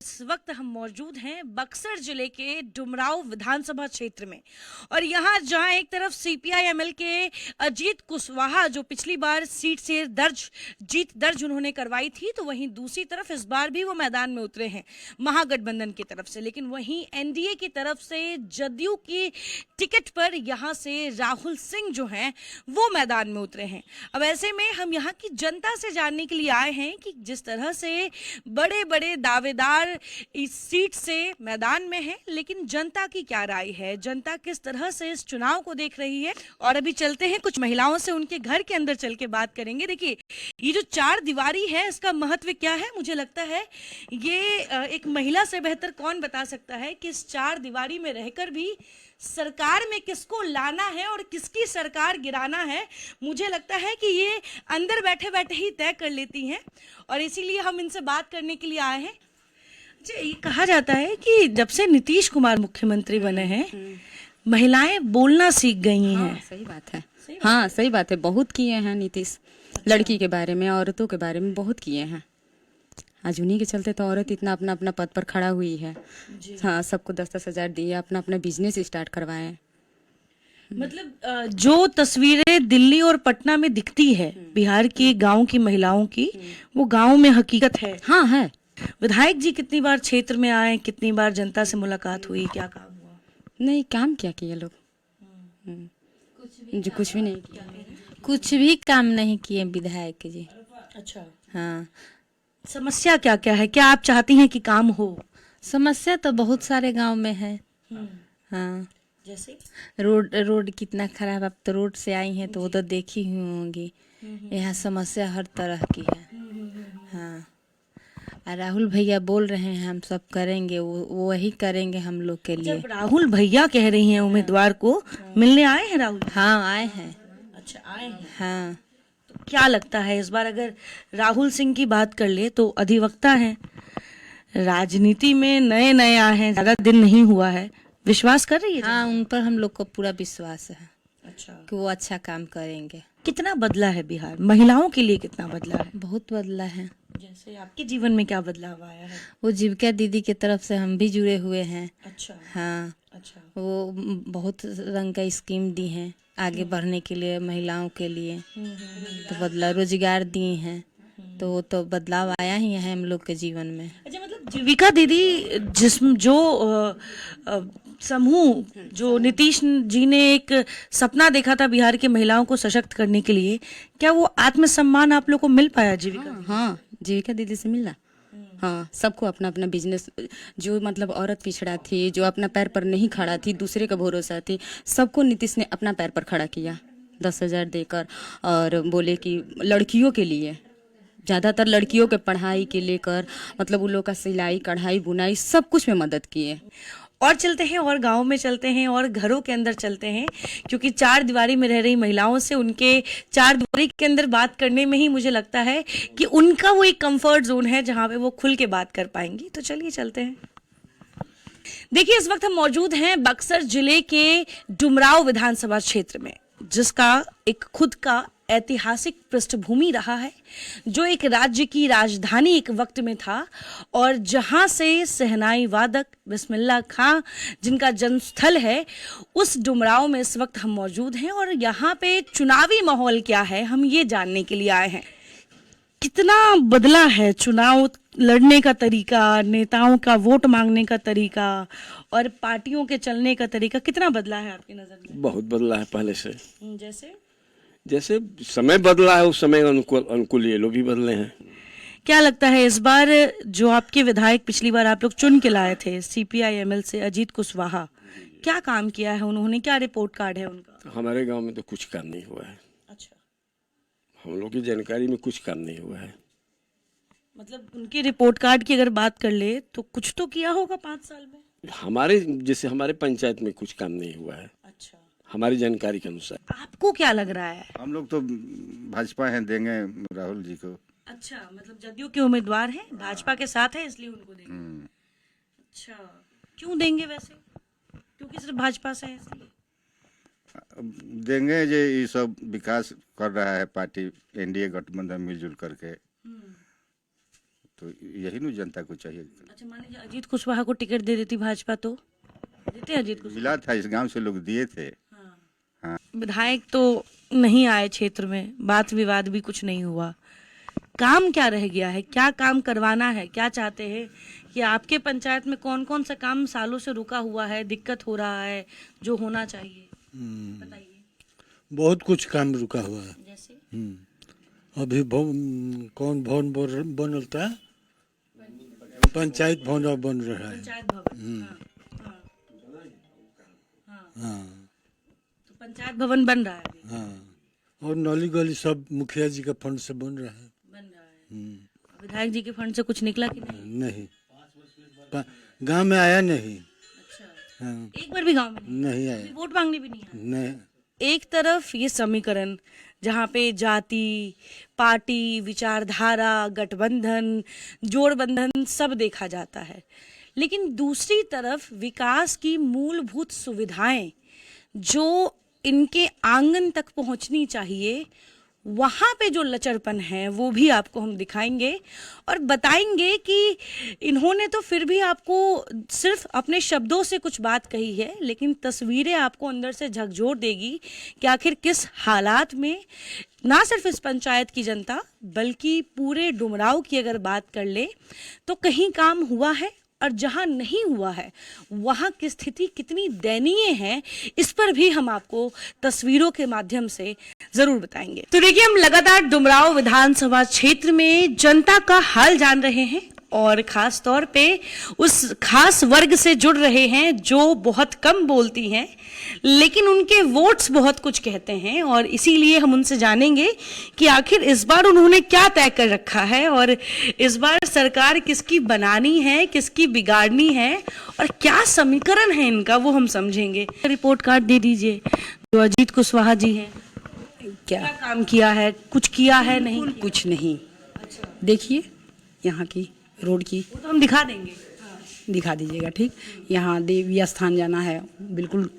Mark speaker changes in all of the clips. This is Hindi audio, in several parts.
Speaker 1: इस वक्त हम मौजूद हैं बक्सर जिले के डुमराव विधानसभा क्षेत्र में और यहाँ जहाँ एक तरफ सीपीआई-एमएल के अजीत कुशवाहा जो पिछली बार सीट से जीत दर्ज उन्होंने करवाई थी, तो वहीं दूसरी तरफ इस बार भी वो मैदान में उतरे हैं महागठबंधन की तरफ से। लेकिन वहीं एनडीए की तरफ से जदयू की टिकट पर यहाँ से राहुल सिंह जो हैं वो मैदान में उतरे हैं। अब ऐसे में हम यहाँ की जनता से जानने के लिए आए हैं कि जिस तरह से बड़े बड़े दावेदार इस सीट से मैदान में हैं, लेकिन जनता की क्या राय है, जनता किस तरह से इस चुनाव को देख रही है। और अभी चलते हैं कुछ महिलाओं से, उनके घर के अंदर चल के बात करेंगे। देखिए, ये जो चार दीवारी है इसका महत्व क्या है, मुझे लगता है ये एक महिला से बेहतर कौन बता सकता है कि इस चार दीवारी में रहकर भी सरकार में किसको लाना है और किसकी सरकार गिराना है। मुझे लगता है कि ये अंदर बैठे बैठे ही तय कर लेती हैं और इसीलिए हम इनसे बात करने के लिए आए हैं। अच्छा, ये कहा जाता है कि जब से नीतीश कुमार मुख्यमंत्री बने हैं महिलाएं बोलना सीख गई हैं।
Speaker 2: हाँ, सही बात है। हाँ, सही बात है। बहुत किए हैं नीतीश। लड़की के बारे में, औरतों के बारे में बहुत किए हैं। आज उन्हीं के चलते तो औरत इतना अपना अपना पद पर खड़ा हुई है। हाँ, सबको 10-10 हजार दिए, अपना अपना बिजनेस स्टार्ट करवाए।
Speaker 1: मतलब जो तस्वीरें दिल्ली और पटना में दिखती है बिहार के गांव की महिलाओं की, वो गांव में हकीकत है।
Speaker 2: हाँ है।
Speaker 1: विधायक जी कितनी बार क्षेत्र में आए, कितनी बार जनता से मुलाकात हुई, क्या काम हुआ?
Speaker 2: नहीं, काम क्या किए लोग? जो कुछ भी नहीं किया।
Speaker 3: कुछ भी काम नहीं किए विधायक जी।
Speaker 1: अच्छा,
Speaker 3: हाँ,
Speaker 1: समस्या क्या क्या है, क्या आप चाहती हैं कि काम हो?
Speaker 3: समस्या तो बहुत सारे गांव में है। हाँ,
Speaker 1: जैसे
Speaker 3: रोड कितना खराब। अब तो रोड से आई हैं तो वो तो देखी ही होंगी। यहाँ समस्या हर तरह की है। हाँ, और राहुल भैया बोल रहे हैं हम सब करेंगे, वो वही करेंगे हम लोग के लिए।
Speaker 1: जब राहुल भैया कह रही हैं उम्मीदवार को मिलने आए हैं राहुल?
Speaker 3: हाँ, आए हैं।
Speaker 1: अच्छा, आए हैं।
Speaker 3: हाँ,
Speaker 1: तो क्या लगता है इस बार अगर राहुल सिंह की बात कर ले तो अधिवक्ता हैं, राजनीति में नए नए आए हैं, ज्यादा दिन नहीं हुआ है, विश्वास कर रही है?
Speaker 3: हाँ, उन पर हम लोग को पूरा विश्वास है
Speaker 1: अच्छा,
Speaker 3: कि वो अच्छा काम करेंगे।
Speaker 1: कितना बदला है बिहार, महिलाओं के लिए कितना बदला है?
Speaker 3: बहुत बदला है।
Speaker 1: जैसे आपके जीवन में क्या बदलाव आया है?
Speaker 3: वो जीविका दीदी की तरफ से हम भी जुड़े हुए हैं।
Speaker 1: अच्छा।
Speaker 3: हाँ,
Speaker 1: अच्छा।
Speaker 3: वो बहुत रंग का स्कीम दी हैं आगे बढ़ने के लिए, महिलाओं के लिए। तो बदला रोजगार दिए हैं, तो वो तो बदलाव आया ही है हम लोग के जीवन में।
Speaker 1: अच्छा, मतलब जीविका दीदी समूह जो नीतीश जी ने एक सपना देखा था बिहार के महिलाओं को सशक्त करने के लिए, क्या वो आत्मसम्मान आप लोग को मिल पाया जीविका?
Speaker 2: हाँ, जीविका दीदी से मिला। हाँ, सबको अपना अपना बिजनेस, जो मतलब औरत पिछड़ा थी, जो अपना पैर पर नहीं खड़ा थी, दूसरे का भरोसा थी, सबको नीतीश ने अपना पैर पर खड़ा किया 10,000 देकर। और बोले कि लड़कियों के लिए, ज़्यादातर लड़कियों के पढ़ाई के लेकर, मतलब उन लोग का सिलाई कढ़ाई बुनाई सब कुछ में मदद किए।
Speaker 1: और चलते हैं और गांव में चलते हैं और घरों के अंदर चलते हैं, क्योंकि चार दीवारी में रह रही महिलाओं से उनके चार दीवारी के अंदर बात करने में ही मुझे लगता है कि उनका वो एक कंफर्ट जोन है जहां पे वो खुल के बात कर पाएंगी। तो चलिए चलते हैं। देखिए, इस वक्त हम मौजूद हैं बक्सर जिले के डुमराव विधानसभा क्षेत्र में, जिसका एक खुद का ऐतिहासिक पृष्ठभूमि रहा है, जो एक राज्य की राजधानी एक वक्त में था और जहां से शहनाई वादक बिस्मिल्लाह खां जिनका जन्मस्थल है, उस डुमराव में इस वक्त हम मौजूद हैं। और यहाँ पे चुनावी माहौल क्या है, हम ये जानने के लिए आए हैं। कितना बदला है चुनाव लड़ने का तरीका, नेताओं का वोट मांगने का तरीका और पार्टियों के चलने का तरीका, कितना बदला है आपकी नजर में?
Speaker 4: बहुत बदला है पहले से।
Speaker 1: जैसे
Speaker 4: समय बदला है, उस समय अनुकूल ये लोग भी बदले हैं।
Speaker 1: क्या लगता है इस बार जो आपके विधायक पिछली बार आप लोग चुन के लाए थे सीपीआई-एमएल से, अजीत कुशवाहा, क्या काम किया है उन्होंने, क्या रिपोर्ट कार्ड है उनका?
Speaker 4: हमारे गांव में तो कुछ काम नहीं हुआ है।
Speaker 1: अच्छा,
Speaker 4: हम लोग की जानकारी में कुछ काम नहीं हुआ है।
Speaker 1: मतलब उनके रिपोर्ट कार्ड की अगर बात कर ले तो कुछ तो किया होगा 5 साल में।
Speaker 4: हमारे पंचायत में कुछ काम नहीं हुआ है,
Speaker 1: अच्छा,
Speaker 4: हमारी जानकारी के अनुसार।
Speaker 1: आपको क्या लग रहा है?
Speaker 5: हम लोग तो भाजपा हैं, देंगे राहुल जी को।
Speaker 1: अच्छा, मतलब जदयू के उम्मीदवार हैं, भाजपा के साथ है इसलिए उनको देंगे। अच्छा, क्यों देंगे वैसे? क्योंकि सिर्फ भाजपा से है इसलिए?
Speaker 5: देंगे जो ये सब विकास कर रहा है पार्टी, एनडीए गठबंधन मिलजुल करके, तो यही ना जनता को चाहिए।
Speaker 1: अच्छा, मान लीजिए अजीत कुशवाहा को टिकट दे देती भाजपा तो देते अजीत कुशवाहा?
Speaker 5: मिला था, इस गांव से लोग दिए थे।
Speaker 1: विधायक तो नहीं आए क्षेत्र में, बात विवाद भी कुछ नहीं हुआ, काम क्या रह गया है, क्या काम करवाना है, क्या चाहते हैं कि आपके पंचायत में कौन कौन सा काम सालों से रुका हुआ है, दिक्कत हो रहा है, जो होना चाहिए बताइए।
Speaker 6: बहुत कुछ काम रुका हुआ है।
Speaker 1: जैसे
Speaker 6: अभी कौन भवन बनता है? पंचायत भवन अब बन रहा है।
Speaker 1: पंचायत भवन,
Speaker 6: हाँ
Speaker 1: तो पंचायत भवन बन रहा है अभी।
Speaker 6: हाँ, और नली गली सब मुखिया जी का फंड से बन रहा है।
Speaker 1: बन रहा है। विधायक जी के फंड से कुछ निकला कि नहीं?
Speaker 6: नहीं, गांव में आया नहीं।
Speaker 1: अच्छा,
Speaker 6: हाँ,
Speaker 1: एक बार भी गांव में
Speaker 6: नहीं आया।
Speaker 1: वोट मांगने भी नहीं आया।
Speaker 6: नहीं,
Speaker 1: एक तरफ ये समीकरण जहाँ पे जाति, पार्टी, विचारधारा, गठबंधन, जोड़बंधन सब देखा जाता है, लेकिन दूसरी तरफ विकास की मूलभूत सुविधाएं जो इनके आंगन तक पहुंचनी चाहिए, वहाँ पे जो लचरपन है वो भी आपको हम दिखाएंगे और बताएंगे कि इन्होंने तो फिर भी आपको सिर्फ अपने शब्दों से कुछ बात कही है, लेकिन तस्वीरें आपको अंदर से झकझोर देगी कि आखिर किस हालात में ना सिर्फ इस पंचायत की जनता बल्कि पूरे डुमराव की अगर बात कर ले तो कहीं काम हुआ है और जहां नहीं हुआ है वहां की स्थिति कितनी दयनीय है, इस पर भी हम आपको तस्वीरों के माध्यम से जरूर बताएंगे। तो देखिए, हम लगातार डुमराव विधानसभा क्षेत्र में जनता का हाल जान रहे हैं और खास तौर पे उस खास वर्ग से जुड़ रहे हैं जो बहुत कम बोलती हैं लेकिन उनके वोट्स बहुत कुछ कहते हैं, और इसीलिए हम उनसे जानेंगे कि आखिर इस बार उन्होंने क्या तय कर रखा है और इस बार सरकार किसकी बनानी है, किसकी बिगाड़नी है और क्या समीकरण है इनका, वो हम समझेंगे। रिपोर्ट कार्ड दे दीजिए जो अजीत कुशवाहा जी हैं। क्या काम किया है, कुछ किया है? नहीं किया?
Speaker 2: कुछ नहीं। देखिए यहाँ की रोड की
Speaker 1: वो तो हम दिखा देंगे।
Speaker 2: दिखा दीजिएगा, ठीक। यहाँ देवी स्थान जाना है, बिल्कुल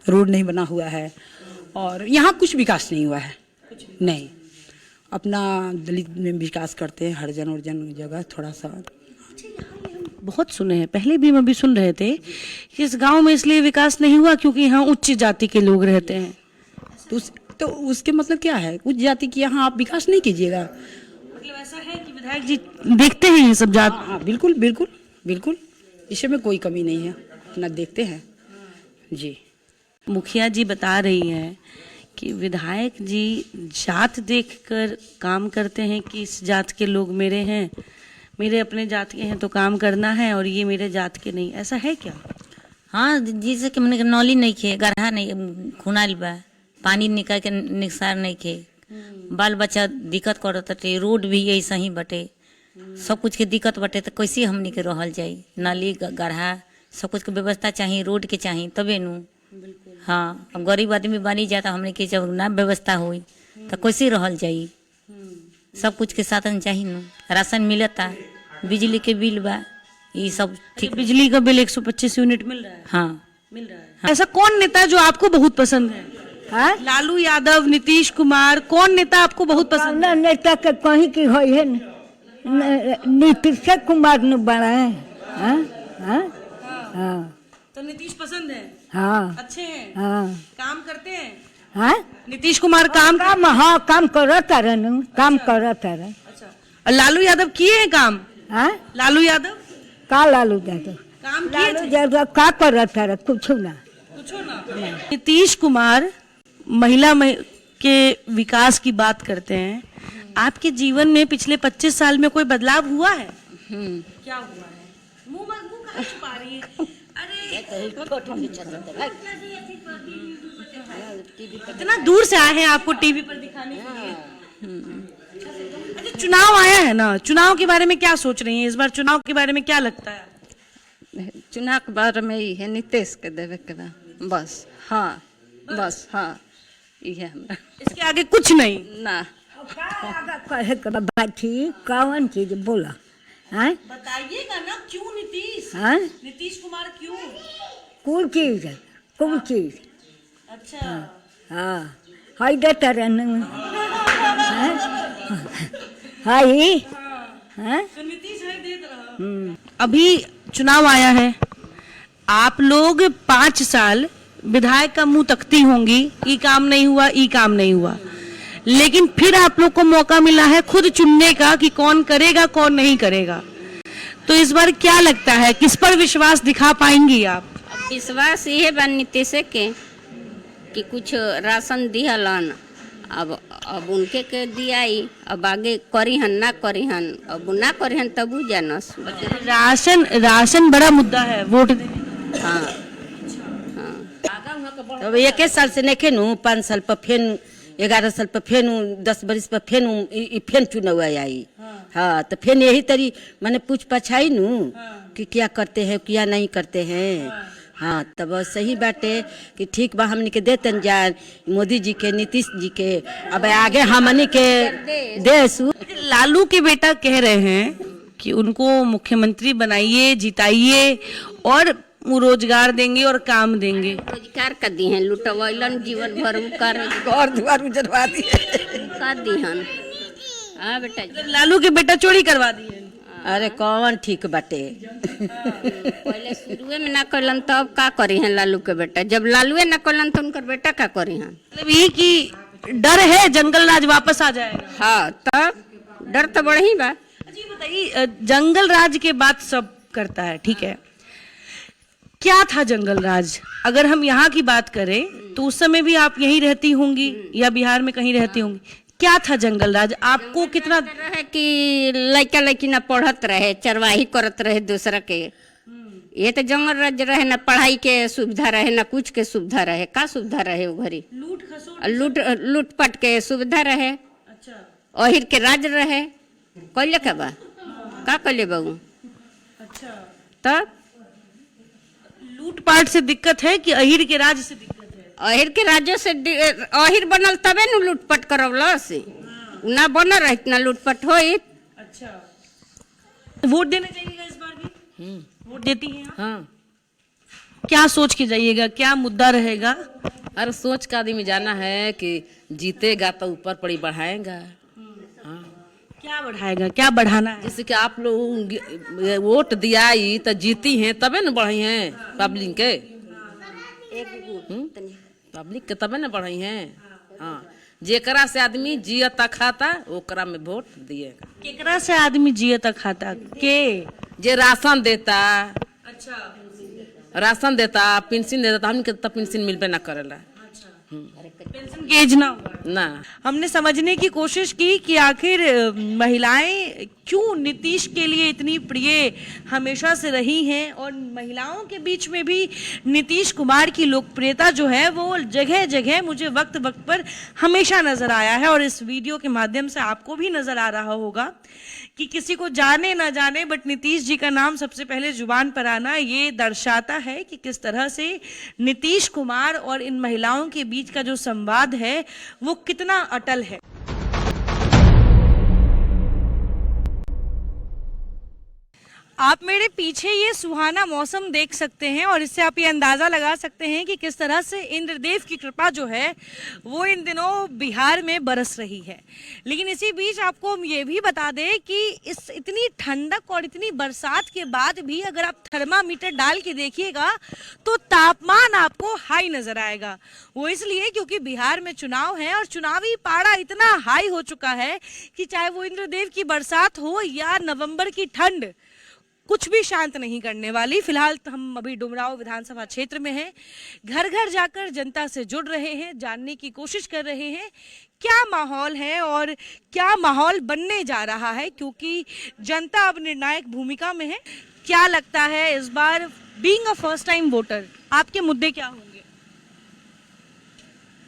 Speaker 2: रोड नहीं बना हुआ है और यहाँ कुछ विकास नहीं हुआ है। नहीं, अपना दलित में विकास करते हैं, हरिजन उर्जन जगह थोड़ा सा।
Speaker 1: बहुत सुने हैं, पहले भी हम अभी सुन रहे थे कि इस गांव में इसलिए विकास नहीं हुआ क्योंकि यहाँ उच्च जाति के लोग रहते हैं।
Speaker 2: तो उसके मतलब क्या है? उच्च जाति की यहाँ आप विकास नहीं कीजिएगा।
Speaker 1: मतलब ऐसा है कि विधायक जी देखते हैं ये सब जात?
Speaker 2: हाँ, बिल्कुल बिल्कुल बिल्कुल, इसमें कोई कमी नहीं है, अपना देखते हैं जी।
Speaker 1: मुखिया जी बता रही हैं कि विधायक जी जात देखकर काम करते हैं कि इस जात के लोग मेरे हैं, मेरे अपने जात के हैं तो काम करना है और ये मेरे जात के नहीं, ऐसा है क्या?
Speaker 7: हाँ, जैसे कि मैंने नौली नहीं खे, गढ़ा नहीं खुनाइल बा, पानी निकाल के निकसार नहीं खे, बाल बच्चा दिक्कत करत बटे, रोड भी ऐसा ही बटे, सब कुछ के दिक्कत बटे, तो कैसे हमनी के रहल जाई? नाली गढ़ा सब कुछ के व्यवस्था चाहिए, रोड के चाहिए तबे नु। हाँ, अब गरीब आदमी बनी जाता, हमने के जब ना व्यवस्था हुई तो कैसे रहल जाई? सब कुछ के साधन चाहिए नु, राशन मिलता, बिजली के बिल बा, ये सब ठीक।
Speaker 1: बिजली का बिल 125 यूनिट मिल रहा है?
Speaker 7: हाँ,
Speaker 1: मिल रहा है। ऐसा कौन नेता जो आपको बहुत पसंद है?
Speaker 8: हाँ?
Speaker 1: लालू यादव, नीतीश कुमार, कौन नेता आपको बहुत पसंद है?
Speaker 8: नेता के कहीं की हो है नीतीश कुमार ने बड़ा है। हाँ? हाँ? हाँ।
Speaker 1: तो नीतीश पसंद है?
Speaker 8: हाँ।
Speaker 1: अच्छे हैं?
Speaker 8: हाँ।
Speaker 1: काम करते हैं?
Speaker 8: हाँ?
Speaker 1: नीतीश कुमार काम
Speaker 8: हाँ, काम करता रहे, काम करता रहे।
Speaker 1: अच्छा, और लालू यादव किए हैं काम?
Speaker 8: हाँ?
Speaker 1: लालू यादव
Speaker 8: का लालू यादव
Speaker 1: काम किए थे?
Speaker 8: यादव का करता रहे? कुछ ना।
Speaker 1: पूछो ना। नीतीश कुमार महिला के विकास की बात करते हैं, आपके जीवन में पिछले 25 साल में कोई बदलाव हुआ है? क्या हुआ है? मुंह कहाँ छुपा रही है? अरे इतना दूर से आए हैं आपको टीवी पर दिखाने के लिए। अच्छा, चुनाव आया है ना, चुनाव के बारे में क्या सोच रही हैं? इस बार चुनाव के बारे में क्या लगता है?
Speaker 9: चुनाव के बारे में ही है नीतीश के देवे के बा, बस। हाँ, बस। हाँ, ये हमरा,
Speaker 1: इसके आगे कुछ नहीं
Speaker 9: ना।
Speaker 8: कहे के बैठी कौन चीज बोला? हाँ?
Speaker 1: बताइएगा ना, क्यों नीतीश?
Speaker 8: हाँ?
Speaker 1: नीतीश कुमार क्यों?
Speaker 8: कुल चीज।
Speaker 1: अच्छा,
Speaker 8: हाँ, हाई देता रहने हाई हाँ
Speaker 1: अभी चुनाव आया है, आप लोग 5 साल विधायक का मुंह तकती होंगी, ई काम नहीं हुआ, ई काम नहीं हुआ, लेकिन फिर आप लोग को मौका मिला है खुद चुनने का कि कौन करेगा कौन नहीं करेगा। तो इस बार क्या लगता है, किस पर विश्वास दिखा पाएंगी आप?
Speaker 9: विश्वास ये बा नीतीश के कि कुछ राशन दिहलन, अब उनके के दियाई, अब आगे करी हन ना करी हन, अब ना करी हन तब जानस।
Speaker 1: राशन बड़ा मुद्दा है वोट देने।
Speaker 9: हाँ
Speaker 10: अब 21 साल से नहीं खेनू, 5 साल पर फेन, 11 साल पर फेन, 10 बरिस पर फेन फेन चुनाव आई। हाँ तो फेन यही तरी मैंने पूछ पछाई नू कि क्या करते हैं क्या नहीं करते हैं। हाँ तब सही बाटे कि ठीक बा, हमनी के देतन जान मोदी जी के, नीतीश जी के, अब आगे हमनी के देश।
Speaker 1: लालू के बेटा कह रहे हैं कि उनको मुख्यमंत्री बनाइए, जिताइए और वो रोजगार देंगे और काम देंगे।
Speaker 9: रोजगार कर दी हैं, लुटवैलन जीवन भर कर घर द्वार उजरवा दिए कर दी हन। हाँ बेटा,
Speaker 1: लालू के बेटा चोरी करवा दिए।
Speaker 10: अरे कौन ठीक बाटे।
Speaker 9: पहले शुरुए में ना करलन तब का करी हैं लालू के बेटा, जब लालूए ना करलन तो उनकर बेटा का करी हैं।
Speaker 1: मतलब ये कि डर है जंगल राज वापस आ जाएगा।
Speaker 9: हाँ तब डर तो बड़ ही बा।
Speaker 1: जी बताइए, जंगल राज के बाद सब करता है, ठीक है, क्या था जंगल राज? अगर हम यहाँ की बात करें तो उस समय भी आप यहीं रहती होंगी या बिहार में कहीं रहती होंगी, क्या था जंगल राज? आपको कितना
Speaker 9: रहे कि लड़का लड़की ना पढ़त रहे, चरवाही करत रहे दूसरा के, ये तो जंगल राज रहे, ना पढ़ाई के सुविधा रहे ना कुछ के सुविधा रहे। का सुविधा रहे वो घरी? लूटपाट के सुविधा रहे। अच्छा, ओहिर के राज रहे। कैले का बा का कैले बाबू? अच्छा, तब
Speaker 1: लूटपाट से दिक्कत है कि अहिर के राज से दिक्कत है?
Speaker 9: अहिर के राज्यों से अहिर बनल तबे न लूटपाट करवला से, ना बनल रहित ना लूटपाट होइत।
Speaker 1: अच्छा, वोट देने जाइएगा इस बार भी? वोट देती हैं आप?
Speaker 10: हाँ
Speaker 1: क्या सोच के जाइएगा, क्या मुद्दा रहेगा?
Speaker 10: अरे सोच का आदमी जाना है कि जीतेगा तो ऊपर पड़ी बढ़ाएगा।
Speaker 1: क्या बढ़ाएगा, क्या बढ़ाना है?
Speaker 10: जैसे कि आप लोग वोट दियाई तो जीती हैं तबे न बढ़ी हैं पब्लिक के, पब्लिक के तबे न बढ़ी हैं। हाँ, जेकरा से आदमी जियता खाता ओकरा में वोट दिएगा।
Speaker 1: केकरा से आदमी जियता खाता के?
Speaker 10: जे राशन देता।
Speaker 1: अच्छा,
Speaker 10: राशन देता, पेंशन देता, हमके तो पेंशन मिलबे ना करेला।
Speaker 1: पेंशन के एज ना होगा
Speaker 10: ना।
Speaker 1: हमने समझने की कोशिश की कि आखिर महिलाएं क्यों नीतीश के लिए इतनी प्रिय हमेशा से रही हैं, और महिलाओं के बीच में भी नीतीश कुमार की लोकप्रियता जो है वो जगह जगह मुझे वक्त वक्त पर हमेशा नजर आया है। और इस वीडियो के माध्यम से आपको भी नजर आ रहा होगा कि किसी को जाने ना जाने बट नीतीश जी का नाम सबसे पहले जुबान पर आना ये दर्शाता है कि किस तरह से नीतीश कुमार और इन महिलाओं के बीच का जो संवाद है वो कितना अटल है। आप मेरे पीछे ये सुहाना मौसम देख सकते हैं और इससे आप ये अंदाजा लगा सकते हैं कि किस तरह से इंद्रदेव की कृपा जो है वो इन दिनों बिहार में बरस रही है। लेकिन इसी बीच आपको हम ये भी बता दें कि इस इतनी ठंडक और इतनी बरसात के बाद भी अगर आप थर्मामीटर डाल के देखिएगा तो तापमान आपको हाई नजर आएगा। वो इसलिए क्योंकि बिहार में चुनाव है और चुनावी पारा इतना हाई हो चुका है कि चाहे वो इंद्रदेव की बरसात हो या नवंबर की ठंड, कुछ भी शांत नहीं करने वाली। फिलहाल तो हम अभी डुमराव विधानसभा क्षेत्र में हैं, घर घर जाकर जनता से जुड़ रहे हैं, जानने की कोशिश कर रहे हैं क्या माहौल है और क्या माहौल बनने जा रहा है, क्योंकि जनता अब निर्णायक भूमिका में है। क्या लगता है इस बार being a first time voter आपके मुद्दे क्या होंगे?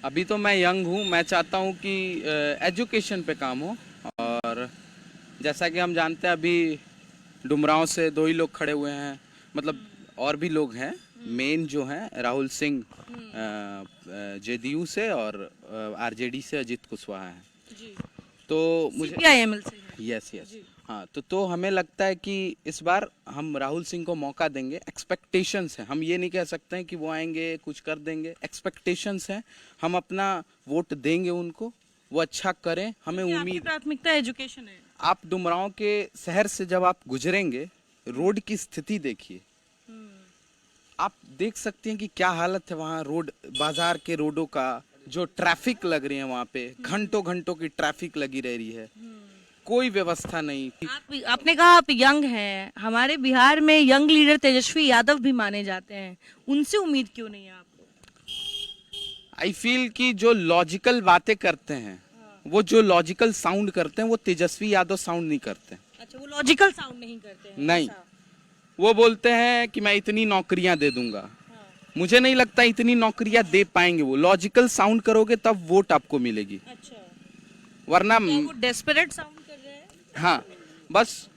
Speaker 11: अभी तो मैं यंग हूँ, मैं चाहता हूँ कि एजुकेशन पे काम हो, और जैसा कि हम जानते हैं अभी डुमराव से 2 ही लोग खड़े हुए हैं, मतलब और भी लोग हैं, मेन जो हैं राहुल सिंह जेडीयू से और आरजेडी से अजीत कुशवाहा है। तो मुझे
Speaker 1: CPI-ML से
Speaker 11: यस हाँ, तो हमें लगता है कि इस बार हम राहुल सिंह को मौका देंगे। एक्सपेक्टेशंस हैं, हम ये नहीं कह सकते हैं कि वो आएंगे कुछ कर देंगे, एक्सपेक्टेशंस हैं, हम अपना वोट देंगे उनको, वो अच्छा करें, हमें उम्मीद।
Speaker 1: प्राथमिकता एजुकेशन है?
Speaker 11: आप डुमरांव के शहर से जब आप गुजरेंगे, रोड की स्थिति देखिए। आप देख सकते हैं कि क्या हालत है वहाँ रोड, बाजार के रोडों का, जो ट्रैफिक लग रही है वहाँ पे, घंटों घंटों की ट्रैफिक लगी रह रही है, कोई व्यवस्था नहीं।
Speaker 1: आपने कहा आप यंग हैं, हमारे बिहार में यंग लीडर तेजस्वी यादव भी माने जाते हैं, उनसे उम्मीद क्यों नहीं है आपको?
Speaker 11: आई फील कि जो लॉजिकल बातें करते हैं, वो जो लॉजिकल साउंड करते हैं, वो तेजस्वी यादव साउंड नहीं करते।
Speaker 1: अच्छा, वो लॉजिकल साउंड नहीं करते हैं?
Speaker 11: नहीं, वो बोलते हैं कि मैं इतनी नौकरियां दे दूंगा। मुझे नहीं लगता इतनी नौकरियां दे पाएंगे। वो लॉजिकल साउंड करोगे तब वोट आपको मिलेगी।
Speaker 1: अच्छा,
Speaker 11: वरना
Speaker 1: वो डेस्परेट साउंड कर रहे हैं।
Speaker 11: हाँ, बस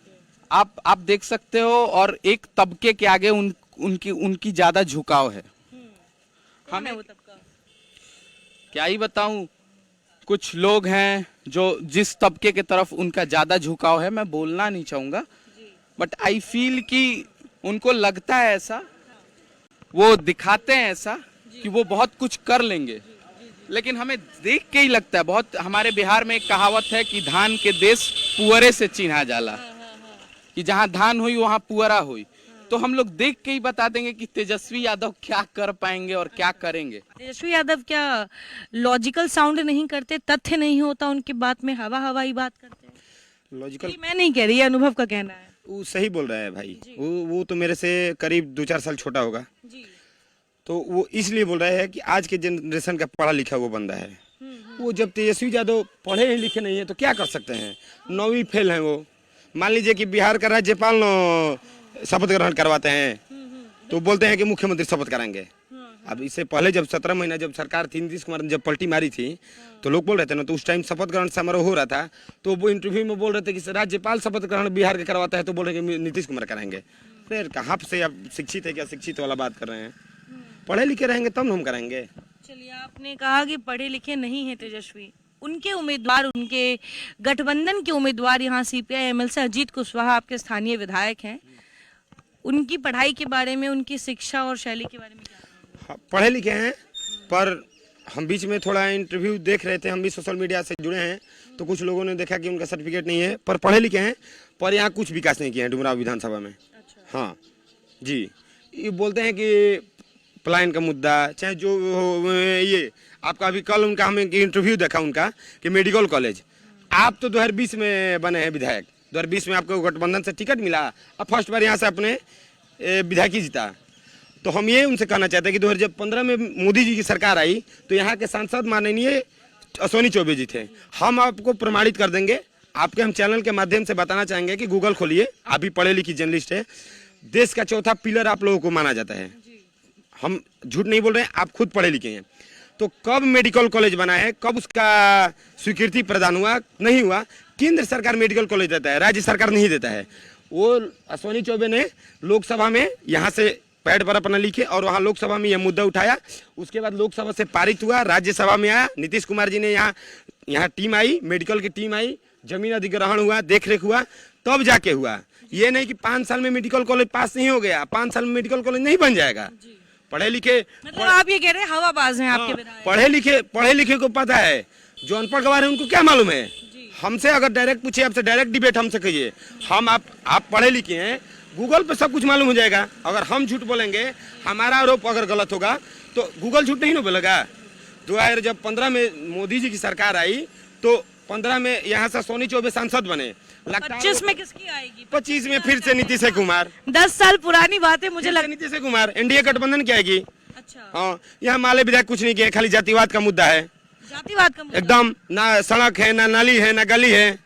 Speaker 11: आप देख सकते हो। और एक तबके के आगे उनकी ज्यादा झुकाव है।
Speaker 1: हमें वो तबका
Speaker 11: क्या ही बताऊं, कुछ लोग हैं जो जिस तबके के तरफ उनका ज्यादा झुकाव है, मैं बोलना नहीं चाहूंगा, बट आई फील कि उनको लगता है ऐसा, वो दिखाते हैं ऐसा कि वो बहुत कुछ कर लेंगे, लेकिन हमें देख के ही लगता है बहुत। हमारे बिहार में एक कहावत है कि धान के देश पुअरे से चिन्हा जाला, कि जहाँ धान हुई वहाँ पुअरा हुई। तो हम लोग देख के ही बता देंगे कि तेजस्वी यादव क्या कर पाएंगे और क्या करेंगे।
Speaker 1: तेजस्वी यादव क्या लॉजिकल साउंड नहीं करते, तथ्य नहीं होता उनकी बात में, हवा हवा ही बात करते हैं?
Speaker 12: लॉजिकल,
Speaker 1: मैं नहीं कह रही, अनुभव का कहना है।
Speaker 12: वो सही बोल रहा है भाई। वो तो मेरे से करीब 2-4 साल छोटा होगा
Speaker 1: जी।
Speaker 12: तो वो इसलिए बोल रहा है कि आज के जनरेशन का पढ़ा लिखा वो बंदा है। वो जब तेजस्वी यादव पढ़े लिखे नहीं है तो क्या कर सकते हैं, 9वीं फेल हैं वो। मान लीजिए कि बिहार का राज्यपाल शपथ ग्रहण करवाते हैं तो बोलते हैं कि मुख्यमंत्री शपथ कराएंगे। अब इससे पहले जब 17 महीना जब सरकार थी, नीतीश कुमार ने जब पलटी मारी थी, तो लोग बोल रहे थे ना, तो उस टाइम शपथ ग्रहण समारोह हो रहा था, तो वो इंटरव्यू में बोल रहे थे कि राज्यपाल शपथ ग्रहण बिहार के करवाता है, तो बोल रहे कि नीतीश कुमार कराएंगे। फिर कहाँ से आप शिक्षित है क्या शिक्षित वाला बात कर रहे हैं? पढ़े लिखे रहेंगे तब हम कराएंगे।
Speaker 1: चलिए, आपने कहा कि पढ़े लिखे नहीं है तेजस्वी, उनके उम्मीदवार, उनके गठबंधन के उम्मीदवार यहाँ CPI-ML से अजीत कुशवाहा आपके स्थानीय विधायक हैं, उनकी पढ़ाई के बारे में, उनकी शिक्षा और शैली के बारे में क्या?
Speaker 12: हाँ, पढ़े लिखे हैं, पर हम बीच में थोड़ा इंटरव्यू देख रहे थे, हम भी सोशल मीडिया से जुड़े हैं, तो कुछ लोगों ने देखा कि उनका सर्टिफिकेट नहीं है, पर पढ़े लिखे हैं, पर यहाँ कुछ विकास नहीं किया है डुमराव विधानसभा में। अच्छा। हाँ जी, ये बोलते हैं कि पलायन का मुद्दा, चाहे जो ये आपका अभी कल उनका हमें इंटरव्यू देखा उनका कि मेडिकल कॉलेज, आप तो 2020 में बने हैं विधायक, 2020 में आपको गठबंधन से टिकट मिला, अब फर्स्ट बार यहाँ से अपने विधायकी जीता। तो हम ये उनसे कहना चाहते हैं कि 2015 में मोदी जी की सरकार आई तो यहाँ के सांसद माननीय अश्विनी चौबे जी थे। हम आपको प्रमाणित कर देंगे, आपके हम चैनल के माध्यम से बताना चाहेंगे कि गूगल खोलिए, आप भी पढ़े लिखी जर्नलिस्ट है, देश का चौथा पिलर आप लोगों को माना जाता है। हम झूठ नहीं बोल रहे हैं, आप खुद पढ़े लिखे हैं। तो कब मेडिकल कॉलेज बना है, कब उसका स्वीकृति प्रदान हुआ, नहीं हुआ। केंद्र सरकार मेडिकल कॉलेज देता है, राज्य सरकार नहीं देता है। वो अश्विनी चौबे ने लोकसभा में यहाँ से पैड पर अपना लिखे और वहाँ लोकसभा में यह मुद्दा उठाया, उसके बाद लोकसभा से पारित हुआ, राज्यसभा में आया, नीतीश कुमार जी ने यहाँ टीम आई, मेडिकल की टीम आई, जमीन अधिग्रहण हुआ, देख रेख हुआ, तब जाके हुआ। ये नहीं कि 5 साल में मेडिकल कॉलेज पास नहीं हो गया, 5 साल में मेडिकल कॉलेज नहीं बन जाएगा। पढ़े लिखे,
Speaker 1: मतलब आप ये कह रहे हैं हवाबाज हैं आपके विधायक?
Speaker 12: पढ़े लिखे को पता है, जो अनपढ़ गवार है उनको क्या मालूम है। हमसे अगर डायरेक्ट पूछिए, आपसे डायरेक्ट डिबेट हमसे कहिए, हम आप पढ़े लिखे हैं, गूगल पे सब कुछ मालूम हो जाएगा। अगर हम झूठ बोलेंगे, हमारा आरोप अगर गलत होगा तो गूगल झूठ नहीं ना बोलेगा। 2015 में मोदी जी की सरकार आई तो 15 में यहाँ से अश्विनी चौबे सांसद बने,
Speaker 1: 25 में किसकी आएगी?
Speaker 12: 25 में फिर से नीतीश कुमार।
Speaker 1: 10 साल पुरानी बात है, मुझे लगता है
Speaker 12: नीतीश कुमार एनडीए गठबंधन की आएगी।
Speaker 1: अच्छा।
Speaker 12: हाँ, यहाँ माले विधायक कुछ नहीं किए, खाली जातिवाद का मुद्दा है,
Speaker 1: जातिवाद का मुद्दा
Speaker 12: एकदम। ना सड़क है, ना नाली है, ना गली है।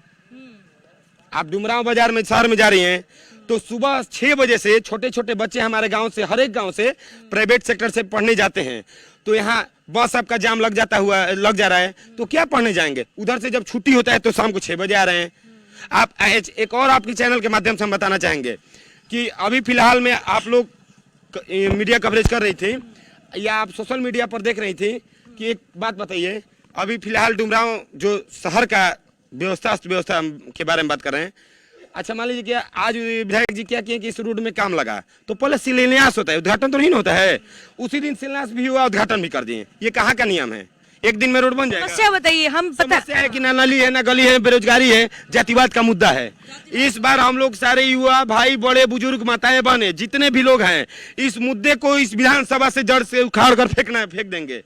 Speaker 12: आप डुमराव बाजार में शहर में जा रही हैं तो सुबह 6 बजे से छोटे छोटे बच्चे हमारे गांव से, हर एक गांव से प्राइवेट सेक्टर से पढ़ने जाते हैं, तो यहाँ बस आपका जाम लग जा रहा है, तो क्या पढ़ने जाएंगे? उधर से जब छुट्टी होता है तो शाम को 6 बजे आ रहे हैं। आप एक और आपके चैनल के माध्यम से हम बताना चाहेंगे कि अभी फिलहाल में आप लोग मीडिया कवरेज कर रही थी या आप सोशल मीडिया पर देख रही थी कि एक बात बताइए, अभी फिलहाल डुमराव जो शहर का व्यवस्था के बारे में बात कर रहे हैं। अच्छा, मान लीजिए कि आज विधायक जी क्या किए कि इस रोड में काम लगा, तो पहले शिलान्यास होता है, उद्घाटन तो नहीं होता है। उसी दिन शिलान्यास भी हुआ, उद्घाटन भी कर दिए। ये कहाँ का नियम है? एक दिन में रोड बन जाएगा?
Speaker 1: समस्या बताइए, हम पता
Speaker 12: समस्या है कि ना नाली है, ना गली है, बेरोजगारी है, जातिवाद का मुद्दा है। इस बार हम लोग सारे युवा भाई, बड़े बुजुर्ग, माताएं बहनें, जितने भी लोग हैं, इस मुद्दे को इस विधानसभा से जड़ से उखाड़ कर फेंक देंगे।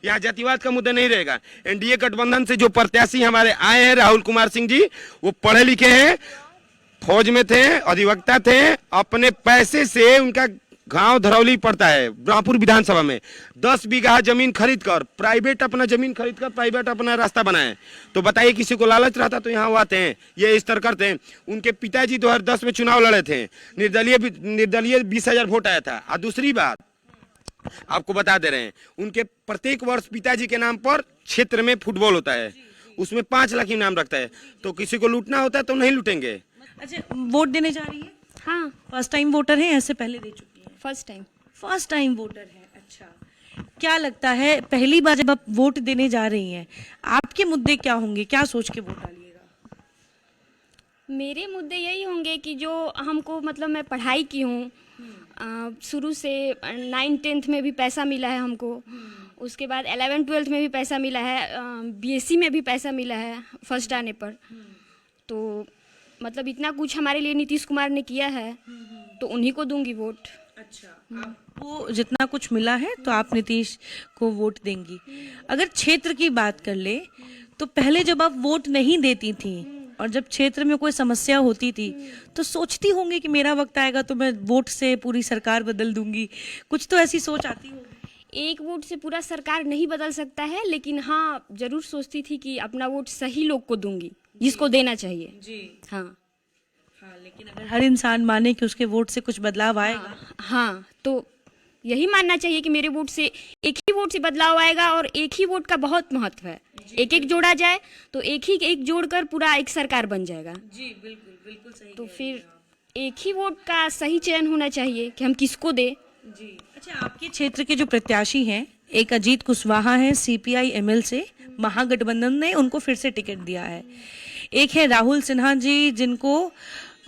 Speaker 12: यहाँ जातिवाद का मुद्दा नहीं रहेगा। एनडीए गठबंधन से जो प्रत्याशी हमारे आए हैं, राहुल कुमार सिंह जी, वो पढ़े लिखे हैं, फौज में थे, अधिवक्ता थे, अपने पैसे से उनका गांव धरौली पड़ता है ब्रह्मपुर विधानसभा में, 10 बीघा जमीन खरीद कर, प्राइवेट अपना जमीन खरीद कर प्राइवेट अपना रास्ता बनाए। तो बताइए, किसी को लालच रहता तो यहाँ वो आते हैं, ये स्तर करते हैं। उनके पिताजी 2010 में चुनाव लड़े थे, निर्दलीय 20,000 वोट आया था। और दूसरी बात आपको बता दे रहे हैं, उनके प्रत्येक वर्ष पिताजी के नाम पर क्षेत्र में फुटबॉल होता है, उसमें 5 लाख इनाम रखता है। तो किसी को लूटना होता है तो नहीं लूटेंगे।
Speaker 1: अच्छा, वोट देने जा रही है?
Speaker 13: हाँ,
Speaker 1: फर्स्ट टाइम वोटर है, ऐसे पहले दे चुकी है?
Speaker 13: फर्स्ट टाइम
Speaker 1: वोटर है। अच्छा, क्या लगता है पहली बार जब आप वोट देने जा रही हैं, आपके मुद्दे क्या होंगे, क्या सोच के वोट डालिएगा?
Speaker 13: मेरे मुद्दे यही होंगे कि जो हमको, मतलब मैं पढ़ाई की हूँ, शुरू से 9th-10th में भी पैसा मिला है हमको, उसके बाद 11th-12th में भी पैसा मिला है, बीएससी में भी पैसा मिला है फर्स्ट आने पर। तो मतलब इतना कुछ हमारे लिए नीतीश कुमार ने किया है, तो उन्हीं को दूंगी वोट।
Speaker 1: अच्छा, आपको जितना कुछ मिला है तो आप नीतीश को वोट देंगी। अगर क्षेत्र की बात कर ले तो पहले जब आप वोट नहीं देती थी और जब क्षेत्र में कोई समस्या होती थी तो सोचती होंगी कि मेरा वक्त आएगा तो मैं वोट से पूरी सरकार बदल दूंगी, कुछ तो ऐसी सोच आती होगी।
Speaker 13: एक वोट से पूरा सरकार नहीं बदल सकता है, लेकिन हाँ जरूर सोचती थी कि अपना वोट सही लोग को दूंगी, जिसको देना चाहिए
Speaker 1: जी।
Speaker 13: हाँ,
Speaker 1: लेकिन अगर हर इंसान माने कि उसके वोट से कुछ बदलाव आएगा,
Speaker 13: हाँ, तो यही मानना चाहिए कि मेरे वोट से, एक ही वोट से बदलाव आएगा, और एक ही वोट का बहुत महत्व है। एक एक जोड़ा जाए तो एक जोड़कर पूरा एक सरकार बन जाएगा।
Speaker 1: जी बिल्कुल बिल्कुल सही।
Speaker 13: तो फिर एक ही वोट का सही चयन होना चाहिए कि हम किसको दें।
Speaker 1: जी। अच्छा, आपके क्षेत्र के जो प्रत्याशी हैं, एक अजीत कुशवाहा हैं सीपीआई एमएल से, महागठबंधन ने उनको फिर से टिकट दिया है। एक है राहुल सिन्हा जी, जिनको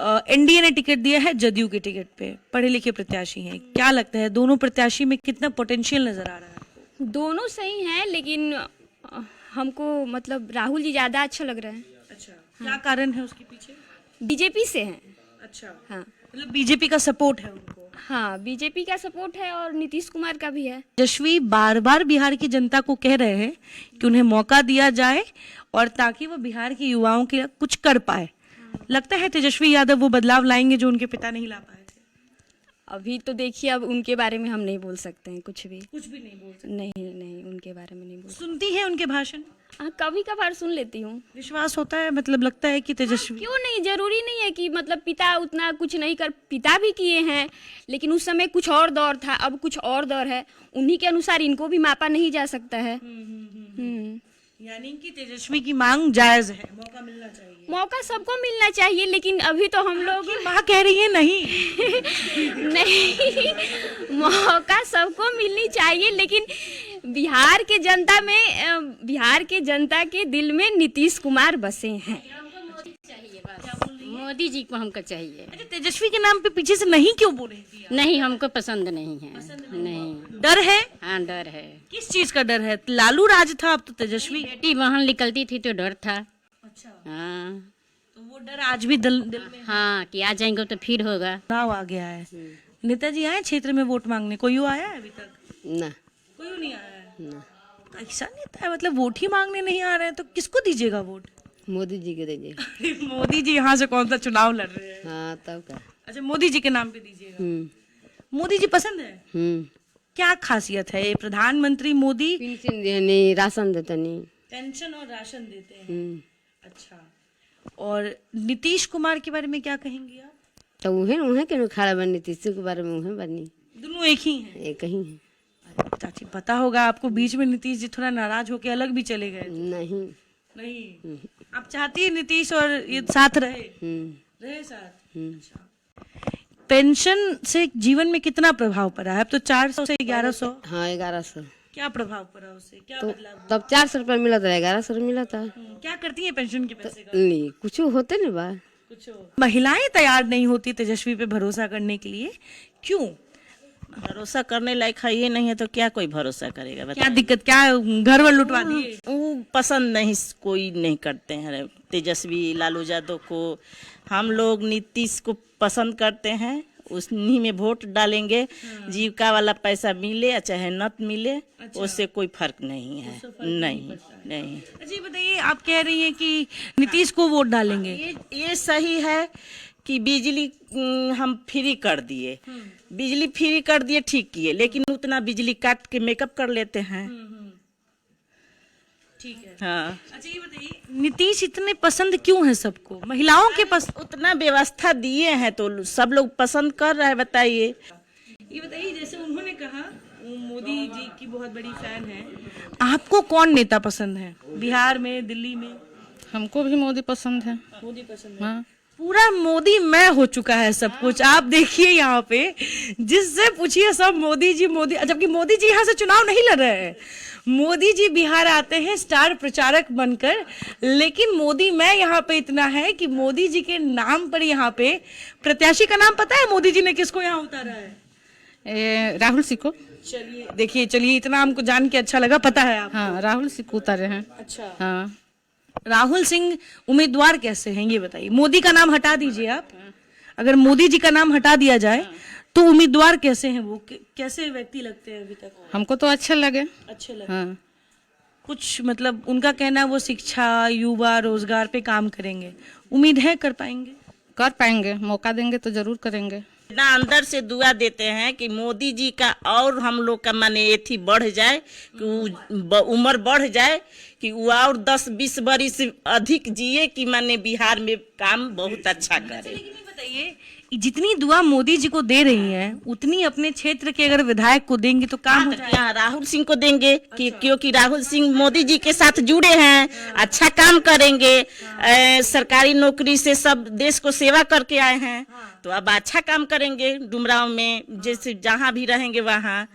Speaker 1: एनडीए ने टिकट दिया है जदयू के टिकट पे, पढ़े लिखे प्रत्याशी हैं। क्या लगता है दोनों प्रत्याशी में कितना पोटेंशियल नजर आ रहा है आपको?
Speaker 13: दोनों सही हैं, लेकिन हमको मतलब राहुल जी ज्यादा अच्छा लग रहा है।
Speaker 1: अच्छा, क्या कारण है उसके पीछे?
Speaker 13: बीजेपी से हैं।
Speaker 1: अच्छा,
Speaker 13: हाँ,
Speaker 1: मतलब बीजेपी का सपोर्ट है उनको।
Speaker 13: हाँ, बीजेपी का सपोर्ट है और नीतीश कुमार का भी है।
Speaker 1: तेजस्वी बार बार बिहार की जनता को कह रहे हैं कि उन्हें मौका दिया जाए और ताकि वो बिहार के युवाओं के लिए कुछ कर पाए। लगता है तेजस्वी यादव वो बदलाव लाएंगे जो उनके पिता नहीं ला पाए थे?
Speaker 13: अभी तो देखिए, अब उनके बारे में हम नहीं बोल सकते हैं कुछ भी
Speaker 1: नहीं बोल सकते।
Speaker 13: नहीं, उनके बारे में नहीं बोल सकते।
Speaker 1: सुनती हैं उनके भाषण?
Speaker 13: हाँ, कभी कभार सुन लेती हूँ।
Speaker 1: विश्वास होता है, मतलब लगता है कि तेजस्वी
Speaker 13: क्यों नहीं, जरूरी नहीं है कि मतलब पिता उतना कुछ नहीं कर, पिता भी किए हैं, लेकिन उस समय कुछ और दौर था, अब कुछ और दौर है, उन्हीं के अनुसार इनको भी मापा नहीं जा सकता है।
Speaker 1: यानी कि तेजस्वी की मांग जायज है, मौका मिलना चाहिए।
Speaker 13: मौका सबको मिलना चाहिए, लेकिन अभी तो हम लोग,
Speaker 1: माँ कह रही है नहीं
Speaker 13: नहीं, मौका सबको मिलनी चाहिए, लेकिन बिहार के जनता के दिल में नीतीश कुमार बसे हैं।
Speaker 9: मोदी जी को हमको चाहिए।
Speaker 1: अच्छा, तेजस्वी के नाम पे पीछे से नहीं क्यों बोल रही थी?
Speaker 9: नहीं, हमको पसंद नहीं है। नहीं,
Speaker 1: डर है?
Speaker 9: हाँ, डर है।
Speaker 1: किस चीज का डर है? लालू राज था, अब तो तेजस्वी।
Speaker 9: बेटी बहन निकलती थी तो डर था।
Speaker 1: अच्छा,
Speaker 9: हाँ,
Speaker 1: तो वो डर आज भी दिल में?
Speaker 9: हाँ, कि आ जाएंगे तो फिर होगा।
Speaker 1: चुनाव आ गया है, नेताजी आए क्षेत्र में वोट मांगने, कोई आया है अभी तक?
Speaker 9: ना,
Speaker 1: कोई नहीं आया है। ऐसा नेता है, मतलब वोट ही मांगने नहीं आ रहे हैं, तो किसको दीजिएगा वोट?
Speaker 10: मोदी जी के दीजिए।
Speaker 1: मोदी जी यहाँ से कौन सा चुनाव लड़ रहे हैं?
Speaker 10: हाँ, तब का।
Speaker 1: अच्छा, मोदी जी के नाम पे दीजिएगा। मोदी जी पसंद है? क्या खासियत है ये प्रधानमंत्री मोदी?
Speaker 10: पेंशन देनी, राशन देते नहीं।
Speaker 1: पेंशन और राशन देते हैं। अच्छा, और नीतीश कुमार के बारे में क्या कहेंगी आप?
Speaker 10: तो उन्हें के खड़ा बनी, नीतीश के बारे में उन्हें बनी।
Speaker 1: दोनों एक ही हैं?
Speaker 10: एक ही है।
Speaker 1: चाची, पता होगा आपको, बीच में नीतीश जी थोड़ा नाराज होके अलग भी चले गए।
Speaker 10: नहीं,
Speaker 1: आप चाहती है नीतीश और ये साथ रहे साथ? अच्छा, पेंशन से जीवन में कितना प्रभाव पड़ा है? अब तो 400 से 1100।
Speaker 10: हाँ, 1100।
Speaker 1: क्या प्रभाव पड़ा उससे? क्या बदलाव हुआ?
Speaker 10: तब 400 रुपया मिला था, 1100 मिला था।
Speaker 1: क्या करती है पेंशन के पैसे का?
Speaker 10: नहीं, कुछ होते नहीं बा।
Speaker 1: महिलाएं तैयार नहीं होती तेजस्वी पे भरोसा करने के लिए, क्यों?
Speaker 10: भरोसा करने लायक है ये नहीं है तो क्या कोई भरोसा करेगा
Speaker 1: क्या
Speaker 10: बताइए।
Speaker 1: दिक्कत, क्या घर वर लुटवा दिए?
Speaker 10: वो पसंद नहीं, कोई नहीं करते हैं तेजस्वी लालू यादव को। हम लोग नीतीश को पसंद करते हैं, उन्हीं में वोट डालेंगे। जीविका वाला पैसा मिले या चाहे न मिले, उससे कोई फर्क नहीं है। नहीं नहीं।
Speaker 1: अच्छा ये बताइए, आप कह रही हैं कि नीतीश को वोट डालेंगे,
Speaker 10: ये सही है कि बिजली हम फ्री कर दिए, बिजली फ्री कर दिए, ठीक किए, लेकिन उतना बिजली काट के मेकअप कर लेते हैं।
Speaker 1: ठीक है।
Speaker 10: हाँ,
Speaker 1: अच्छा ये बताइए, नीतीश इतने पसंद क्यों है सबको, महिलाओं के पसंद?
Speaker 10: उतना व्यवस्था दिए हैं तो सब लोग पसंद कर रहे हैं। बताइए।
Speaker 1: ये बताइए, जैसे उन्होंने कहा वो मोदी जी की बहुत बड़ी फैन है, आपको कौन नेता पसंद है बिहार में, दिल्ली में?
Speaker 2: हमको भी मोदी पसंद है।
Speaker 1: मोदी पसंद है।
Speaker 2: हाँ।
Speaker 1: पूरा मोदी मैं हो चुका है सब कुछ। आप देखिए यहाँ पे जिससे पूछिए सब मोदी जी मोदी, जबकि मोदी जी यहाँ से चुनाव नहीं लड़ रहे हैं। मोदी जी बिहार आते हैं स्टार प्रचारक बनकर, लेकिन मोदी मैं यहाँ पे इतना है कि मोदी जी के नाम पर यहाँ पे प्रत्याशी का नाम पता है मोदी जी ने किसको यहाँ उतारा है?
Speaker 2: राहुल सिंह को।
Speaker 1: चलिए देखिए, चलिए इतना हमको जान के अच्छा लगा, पता है आप?
Speaker 2: हाँ, राहुल सिंह को उतारे हैं।
Speaker 1: अच्छा।
Speaker 2: हाँ।
Speaker 1: राहुल सिंह उम्मीदवार कैसे हैं ये बताइए। मोदी का नाम हटा दीजिए आप, अगर मोदी जी का नाम हटा दिया जाए तो उम्मीदवार कैसे हैं वो, कैसे व्यक्ति लगते हैं अभी तक?
Speaker 2: हमको तो अच्छे लगे।
Speaker 1: अच्छे लगे।
Speaker 2: हाँ।
Speaker 1: कुछ मतलब उनका कहना है वो शिक्षा, युवा, रोजगार पे काम करेंगे, उम्मीद है कर पाएंगे?
Speaker 2: कर पाएंगे, मौका देंगे तो जरूर करेंगे।
Speaker 10: ना अंदर से दुआ देते हैं कि मोदी जी का और हम लोग का माने एथी बढ़ जाए, कि उम्र बढ़ जाए, कि वो और 10-20 बरिस अधिक जिए, कि माने बिहार में काम बहुत अच्छा करे।
Speaker 1: लेकिन ये बताइए, जितनी दुआ मोदी जी को दे रही हैं उतनी अपने क्षेत्र के अगर विधायक को देंगे तो काम हो जाएगा।
Speaker 10: यहाँ राहुल सिंह को देंगे कि क्योंकि राहुल सिंह मोदी जी के साथ जुड़े हैं, अच्छा काम करेंगे, सरकारी नौकरी से सब देश को सेवा करके आए हैं, तो अब अच्छा काम करेंगे डुमराव में, जैसे जहाँ भी रहेंगे वहाँ।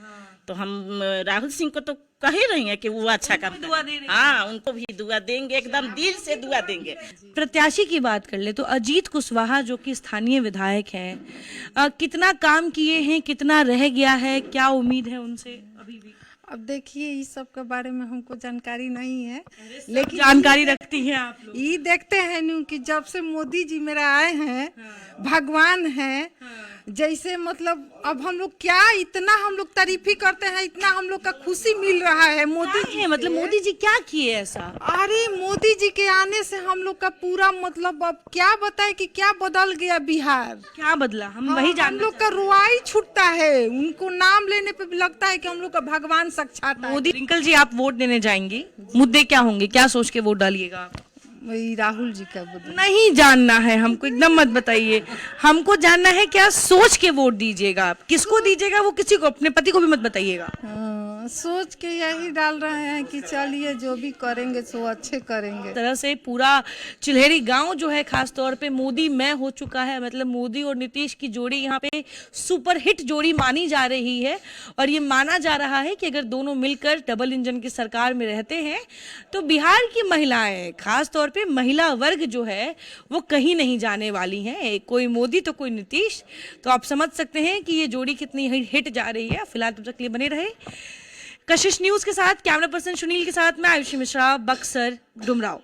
Speaker 10: तो हम राहुल सिंह को तो कह ही रही हैं कि वो अच्छा काम करें। हाँ, उनको भी दुआ देंगे, एकदम दिल से दुआ देंगे।
Speaker 1: प्रत्याशी की बात कर ले तो अजीत कुशवाहा जो कि स्थानीय विधायक हैं, कितना काम किए हैं, कितना रह गया है, क्या उम्मीद है उनसे अभी भी?
Speaker 14: अब देखिए, इस सब के बारे में हमको जानकारी नहीं है, लेकिन
Speaker 1: जानकारी रखती हैं आप लोग?
Speaker 14: ये देखते हैं न्यू कि जब से मोदी जी मेरा आए हैं, भगवान हैं, जैसे मतलब अब हम लोग क्या इतना हम लोग तारीफ ही करते हैं, इतना हम लोग का खुशी मिल रहा है मोदी जी
Speaker 1: है। मतलब मोदी जी क्या किए ऐसा?
Speaker 14: अरे मोदी जी के आने से हम लोग का पूरा मतलब अब क्या बताए कि क्या बदल गया बिहार।
Speaker 1: क्या बदला, हम वही
Speaker 14: हम लोग का रुआई छूटता है, उनको नाम लेने पे भी लगता है कि हम लोग का भगवान साक्षात है।
Speaker 1: मोदी रिंकल जी, आप वोट देने जाएंगी, मुद्दे क्या होंगे, क्या सोच के वोट डालिएगा?
Speaker 14: वही राहुल जी का बदल
Speaker 1: नहीं जानना है हमको, एकदम मत बताइए, हमको जानना है क्या सोच के वोट दीजिएगा आप, किसको दीजिएगा वो किसी को, अपने पति को भी मत बताइएगा।
Speaker 14: सोच के यही डाल रहे हैं कि चलिए जो भी करेंगे सो अच्छे करेंगे।
Speaker 1: तरह से पूरा चिल्हेरी गांव जो है खास तौर पे मोदी मैं हो चुका है। मतलब मोदी और नीतीश की जोड़ी यहाँ पे सुपर हिट जोड़ी मानी जा रही है, और ये माना जा रहा है कि अगर दोनों मिलकर डबल इंजन की सरकार में रहते हैं तो बिहार की महिलाएं, खास तौर पे महिला वर्ग जो है वो कहीं नहीं जाने वाली हैं, कोई मोदी तो कोई नीतीश। तो आप समझ सकते हैं कि ये जोड़ी कितनी हिट जा रही है। फिलहाल तब तक के लिए बने रहे कशिश न्यूज के साथ, कैमरा पर्सन सुनील के साथ मैं आयुषी मिश्रा, बक्सर, डुमराव।